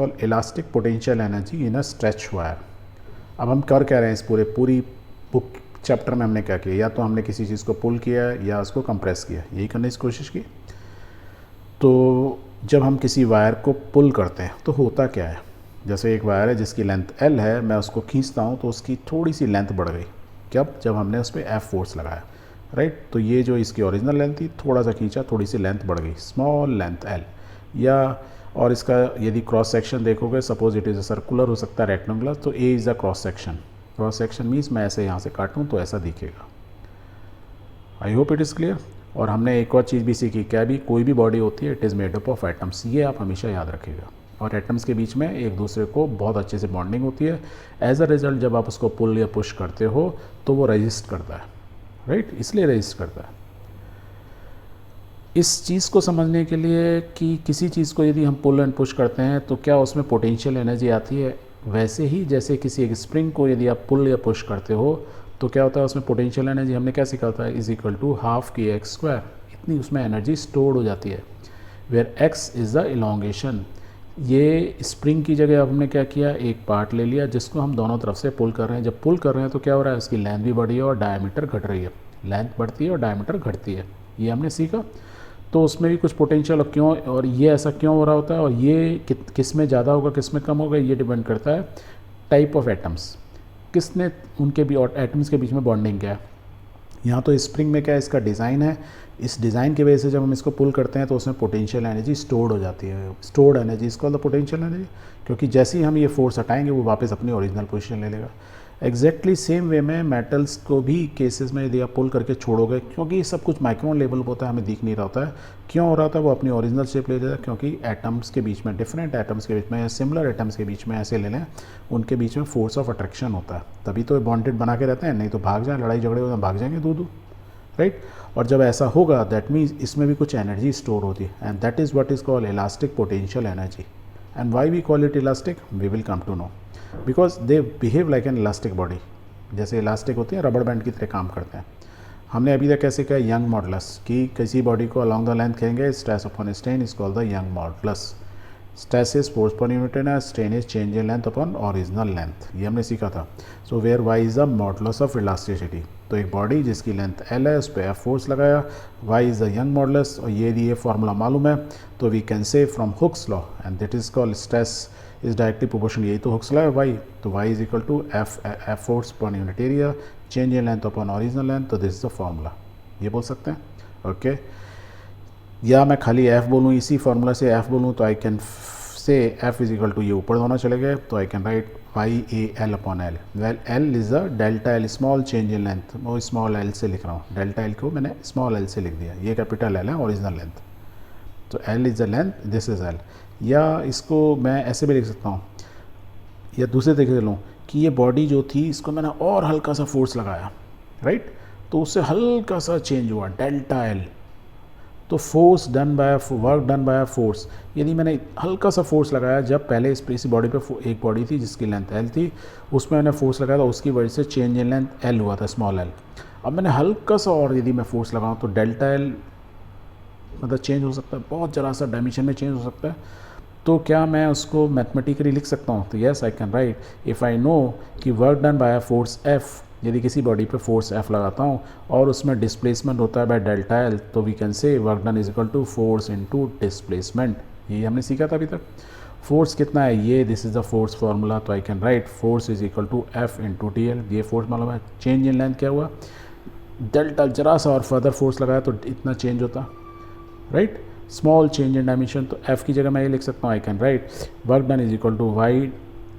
और elastic potential energy in a stretch wire. अब हम कर क्या रहे हैं, इस पूरी बुक चैप्टर में हमने क्या किया, या तो हमने किसी चीज़ को पुल किया या उसको कंप्रेस किया, यही करने की कोशिश की। तो जब हम किसी वायर को पुल करते हैं तो होता क्या है, जैसे एक वायर है जिसकी लेंथ L है, मैं उसको खींचता हूँ तो उसकी थोड़ी सी लेंथ बढ़ गई। जब हमने उस पर F फोर्स लगाया, राइट। तो ये जो इसकी ओरिजिनल लेंथ थी, थोड़ा सा खींचा, थोड़ी सी लेंथ बढ़ गई, स्मॉल लेंथ L। या और इसका यदि क्रॉस सेक्शन देखोगे, suppose it is a circular हो सकता है, रेक्टेंगुलर, तो A is a cross section. Cross section means मैं ऐसे यहाँ से काटूँ तो ऐसा दिखेगा। I hope it is clear. और हमने एक और चीज़ भी सीखी, क्या भी कोई भी बॉडी होती है, it is made up of atoms, ये आप हमेशा याद रखिएगा। और एटम्स के बीच में एक दूसरे को बहुत अच्छे से बॉन्डिंग होती है। एज अ रिजल्ट जब आप उसको पुल या पुश करते हो तो वो रेजिस्ट करता है, राइट, इसलिए रेजिस्ट करता है। इस चीज़ को समझने के लिए कि किसी चीज़ को यदि हम पुल एंड पुश करते हैं तो क्या उसमें पोटेंशियल एनर्जी आती है, वैसे ही जैसे किसी एक स्प्रिंग को यदि आप पुल या पुश करते हो तो क्या होता है, उसमें पोटेंशियल एनर्जी हमने क्या सीखा था, is equal to half kx²। इतनी उसमें एनर्जी स्टोर्ड हो जाती है, where x is the elongation. ये स्प्रिंग की जगह अब हमने क्या किया, एक पार्ट ले लिया जिसको हम दोनों तरफ से पुल कर रहे हैं। जब पुल कर रहे हैं तो क्या हो रहा है, उसकी लेंथ भी बढ़ी है और डायमीटर घट रही है। लेंथ बढ़ती है और डायमीटर घटती है, ये हमने सीखा। तो उसमें भी कुछ पोटेंशियल, और क्यों, और ये ऐसा क्यों हो रहा होता है, और ये किस में ज़्यादा होगा किस में कम होगा, ये डिपेंड करता है टाइप ऑफ एटम्स, किसने उनके भी और एटम्स के बीच में बॉन्डिंग क्या है। यहाँ तो स्प्रिंग में क्या है, इसका डिज़ाइन है, इस डिज़ाइन की वजह से जब हम इसको पुल करते हैं तो उसमें पोटेंशियल एनर्जी स्टोर्ड हो जाती है। स्टोर्ड एनर्जी इसको मतलब पोटेंशियल एनर्जी, क्योंकि जैसे ही हम ये फोर्स हटाएंगे वो वापस अपनी ओरिजिनल पोजीशन ले लेगा। एग्जैक्टली सेम वे में मेटल्स को भी केसेस में यदि आप पुल करके छोड़ोगे, क्योंकि ये सब कुछ माइक्रोन लेवल पर होता है, हमें दिख नहीं रहा होता है, क्यों हो रहा था, वो अपनी ओरिजिनल शेप ले लेता है, क्योंकि एटम्स के बीच में, डिफरेंट एटम्स के बीच में या सिमिलर एटम्स के बीच में ऐसे ले लें, उनके बीच में फोर्स ऑफ अट्रैक्शन होता है, तभी तो बॉन्डेड बना के रहते हैं, नहीं तो भाग जाए, लड़ाई झगड़े हो भाग जाएंगे दूर दूर, राइट। और जब ऐसा होगा दैट मीन्स इसमें भी कुछ एनर्जी स्टोर होती है, and that is what is called elastic potential energy. And why we call it elastic, we will come to know, because they behave like an elastic body. जैसे elastic होती है, रबड़ band की तरह काम करते हैं। हमने अभी तक कैसे किया, यंग मॉडुलस, कि किसी बॉडी को अलॉन्ग द लेंथ कहेंगे, stress upon strain is called the young modulus. Stress is force per unit है, strain is change in length upon original length, ये हमने सीखा था। So where Y is the modulus of elasticity, तो एक body जिसकी length L है, उस पर F फोर्स लगाया, y is the young modulus, और ये फार्मूला मालूम है, तो we can say from Hooke's law, and that is called stress is directly proportional, यही तो हुक्स लॉ है y, तो y is equal to F force per unit area, change in length upon original length, तो this is the formula, ये बोल सकते हैं, okay. या मैं खाली F बोलूँ, इसी फार्मूला से F बोलूँ, तो I can say F is equal to, ये ऊपर दोनों चले गए, तो I can write YAL upon L, well L is the delta L, small change in length, वो स्मॉल L से लिख रहा हूँ, डेल्टा L को मैंने स्मॉल L से लिख दिया, ये कैपिटल L है ओरिजिनल लेंथ, तो L is the length, this is L। या इसको मैं ऐसे भी लिख सकता हूँ, या दूसरे तरीके से लूँ कि ये बॉडी जो थी, इसको मैंने और हल्का सा फोर्स लगाया, राइट, तो उससे हल्का सा चेंज हुआ, डेल्टा L। तो force done by work done by force, यदि मैंने हल्का सा फोर्स लगाया, जब पहले इस बॉडी पे एक बॉडी थी जिसकी लेंथ L थी, उसमें मैंने फोर्स लगाया, तो उसकी वजह से चेंज इन लेंथ L हुआ था, स्मॉल L। अब मैंने हल्का सा और यदि मैं फोर्स लगाऊँ तो डेल्टा L मतलब चेंज हो सकता है, बहुत ज़रा सा डायमेंशन में चेंज हो सकता है। तो क्या मैं उसको मैथमेटिकली लिख सकता हूँ, तो yes I can write, if I know कि work done by force F, यदि किसी बॉडी पे फोर्स F लगाता हूँ और उसमें डिस्प्लेसमेंट होता है बाय डेल्टा L, तो we can say work done is equal to force into displacement, ये हमने सीखा था अभी तक। फोर्स कितना है, ये this is the force formula, तो I can write force is equal to F into TL, ये फोर्स मालूम है। चेंज इन लेंथ क्या हुआ, डेल्टा जरा सा और फर्दर फोर्स लगाया तो इतना चेंज होता, right, small change in dimension, तो F की जगह मैं ये लिख सकता हूँ, I can write work done is equal to YA,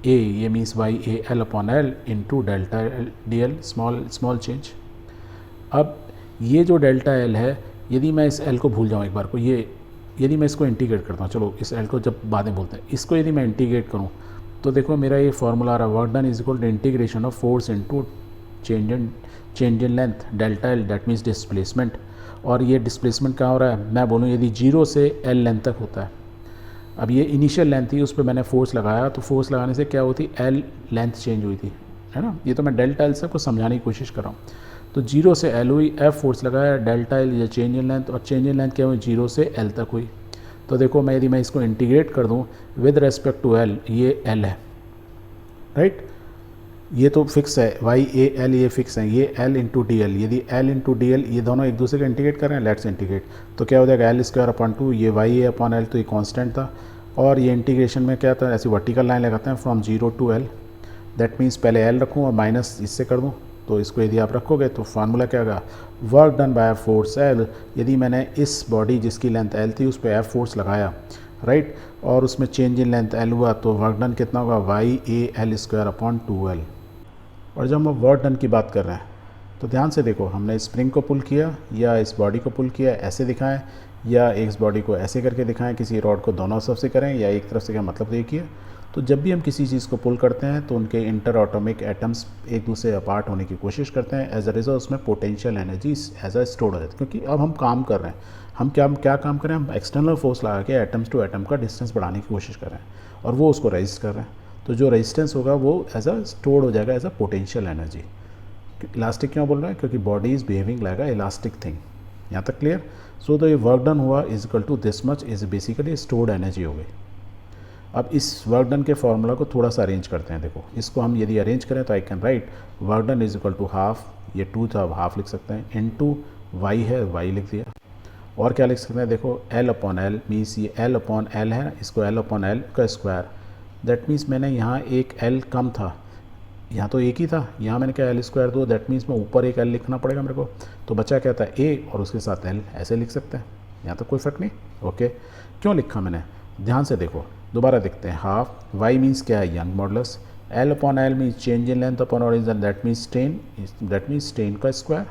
ये means YAL upon L into delta DL, small change. अब ये जो डेल्टा L है, यदि मैं इस L को भूल जाऊँ एक बार को, ये यदि मैं इसको इंटीग्रेट करता हूँ, चलो इस L को जब बाद में बोलते हैं, इसको यदि मैं इंटीग्रेट करूँ तो देखो मेरा ये फार्मूला आ रहा है, work done is equal to integration of force into change in length delta L, that means displacement. और ये डिस्प्लेसमेंट कहाँ हो रहा है, मैं बोलूँ यदि 0 से L लेंथ तक होता है, अब ये इनिशियल लेंथ थी, उस पर मैंने फोर्स लगाया, तो फोर्स लगाने से क्या होती, L लेंथ चेंज हुई थी, है ना, ये तो मैं डेल्टा L से आपको समझाने की कोशिश कर रहा हूँ। तो 0 से L हुई, F फोर्स लगाया, डेल्टा L या चेंज इन लेंथ, और चेंज इन लेंथ क्या हुई, 0 से L तक हुई। तो देखो मैं यदि मैं इसको इंटीग्रेट कर दूँ विद रेस्पेक्ट टू एल, ये एल है, राइट, ये तो फिक्स है, वाई ए एल ये फिक्स है, ये एल इंटू डी एल, यदि एल इंटू डी एल ये दोनों एक दूसरे को इंटीग्रेट कर रहे हैं, लेट्स इंटीग्रेट, तो क्या हो जाएगा एल स्क्वायर अपॉन 2, ये वाई ए अपॉन एल, तो ये कांस्टेंट था, और ये इंटीग्रेशन में क्या था, ऐसी वर्टिकल लाइन लगाते हैं from 0 to L, that means पहले एल रखूँ और माइनस इससे कर दूँ, तो इसको यदि आप रखोगे तो फार्मूला क्या होगा, work done by force L, यदि मैंने इस बॉडी जिसकी लेंथ एल थी उस पर एफ फोर्स लगाया, राइट, और उसमें चेंज इन लेंथ एल हुआ, तो वर्क डन कितना होगा, Y A L square upon 2 L. और जब हम वर्क डन की बात कर रहे हैं तो ध्यान से देखो, हमने स्प्रिंग को पुल किया या इस बॉडी को पुल किया, ऐसे दिखाएं या इस बॉडी को ऐसे करके दिखाएं, किसी रॉड को दोनों तरफ से करें या एक तरफ से, क्या मतलब देखिए। तो जब भी हम किसी चीज़ को पुल करते हैं तो उनके इंटर एटॉमिक एटम्स एक दूसरे अपार्ट होने की कोशिश करते हैं, एज अ रिजल्ट उसमें potential energy as a store हो जाती है, क्योंकि अब हम काम कर रहे हैं, हम क्या काम कर रहे हैं, हम एक्सटर्नल फोर्स लगा के एटम्स टू एटम का डिस्टेंस बढ़ाने की कोशिश कर रहे हैं और वो उसको रेजिस्ट कर रहे हैं, तो जो रेजिस्टेंस होगा वो एज अ स्टोर्ड हो जाएगा as a potential energy. Elastic क्यों बोल रहे हैं, क्योंकि body is behaving like a elastic thing. यहाँ तक क्लियर। सो तो ये वर्क डन हुआ is equal to this much is basically stored energy हो गई। अब इस वर्क डन के फॉर्मूला को थोड़ा सा अरेंज करते हैं। देखो इसको हम यदि अरेंज करें तो I can write work done is equal to half, ये 2 था अब हाफ लिख सकते हैं, इनटू वाई है वाई लिख दिया, और क्या लिख सकते हैं, देखो एल अपॉन एल मीन्स ये एल अपॉन एल है, इसको एल अपॉन एल का स्क्वायर, दैट मीन्स मैंने यहाँ एक एल कम था, यहाँ तो एक ही था, यहाँ मैंने क्या एल स्क्वायर दो, दैट मीन्स मैं ऊपर एक एल लिखना पड़ेगा मेरे को, तो बचा क्या था ए और उसके साथ एल, ऐसे लिख सकते हैं, यहाँ तो कोई फ़र्क नहीं। ओके, क्यों लिखा मैंने, ध्यान से देखो, दोबारा देखते हैं। हाफ वाई मीन्स क्या है, young modulus, L upon L means change in length upon origin, that means strain का स्क्वायर,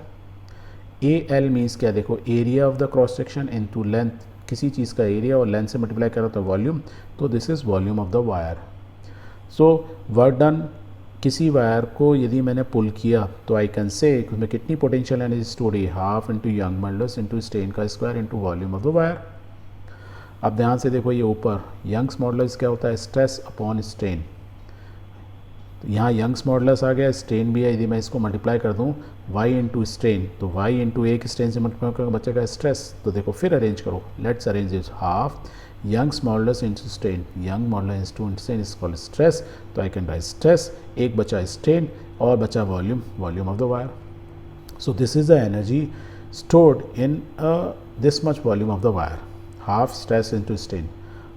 ए एल मीन्स क्या, देखो area of the cross section into length, किसी चीज़ का एरिया और लेंथ से मल्टीप्लाई करो तो वॉल्यूम, तो this is volume of the wire. So work done, किसी वायर को यदि मैंने पुल किया तो आई कैन से उसमें कितनी पोटेंशियल एनर्जी स्टोर है, half into Young modulus into strain का square into volume of the wire. अब ध्यान से देखो ये ऊपर यंग्स मॉडुलस क्या होता है, स्ट्रेस अपॉन स्ट्रेन, तो यहाँ यंग्स मॉडुलस आ गया, स्ट्रेन भी है, यदि मैं इसको मल्टीप्लाई कर दूँ y इंटू स्ट्रेन, तो y इंटू एक स्ट्रेन से मल्टीप्लाई करके बचेगा स्ट्रेस, तो देखो फिर अरेंज करो, let's arrange this, half Young's modulus into strain, young modulus into strain is called stress, तो आई कैन राइट स्ट्रेस, एक बचा स्ट्रेन और बचा volume, volume of the wire. So this is the energy stored in this much volume of the wire, half stress into strain.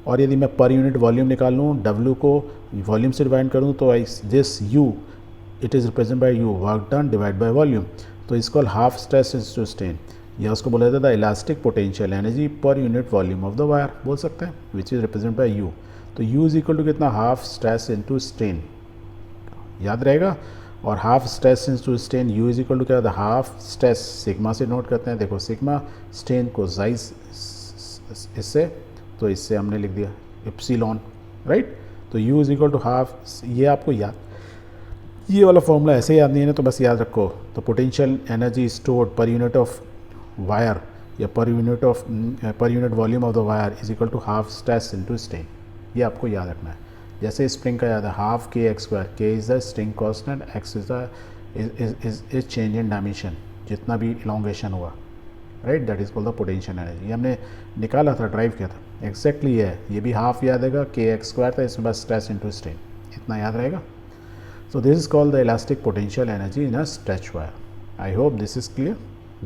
और यदि मैं पर unit volume निकाल लूँ, W को वॉल्यूम से डिवाइड करूँ, तो this U it is represent by U, work done divide by volume, तो इसको हाफ स्ट्रेस इंटू स्ट्रेन, या उसको बोला जाता है elastic potential energy per unit volume of the wire बोल सकते हैं, which is represent by U। तो U इज इक्वल टू कितना, हाफ स्ट्रेस इंटू स्ट्रेन, याद रहेगा, और half stress into strain U is equal to क्या होता है, हाफ स्ट्रेस, सिग्मा से नोट करते हैं, देखो सिग्मा स्ट्रेन को जाइज इससे, तो इससे हमने लिख दिया एप्सिलॉन, राइट, तो U is equal to half, ये आपको याद, ये वाला फॉर्मूला ऐसे याद नहीं है ना, तो बस याद रखो, तो potential energy stored per unit of wire या per unit volume of the wire is equal to half stress into strain, ये आपको याद रखना है। जैसे स्प्रिंग का याद है, हाफ के एक्स स्क्वायर, के is the string constant, x is the change in dimension, जितना भी इलोंगेशन हुआ, right, that is called the potential energy. ये हमने निकाला था, ड्राइव किया था, एग्जैक्टली ये भी हाफ याद रहेगा, के एक्स स्क्वायर था, इसमें बस स्ट्रेस इंटू स्ट्रेन, इतना याद रहेगा। So this is called the elastic potential energy in a stretch wire. I hope this is clear.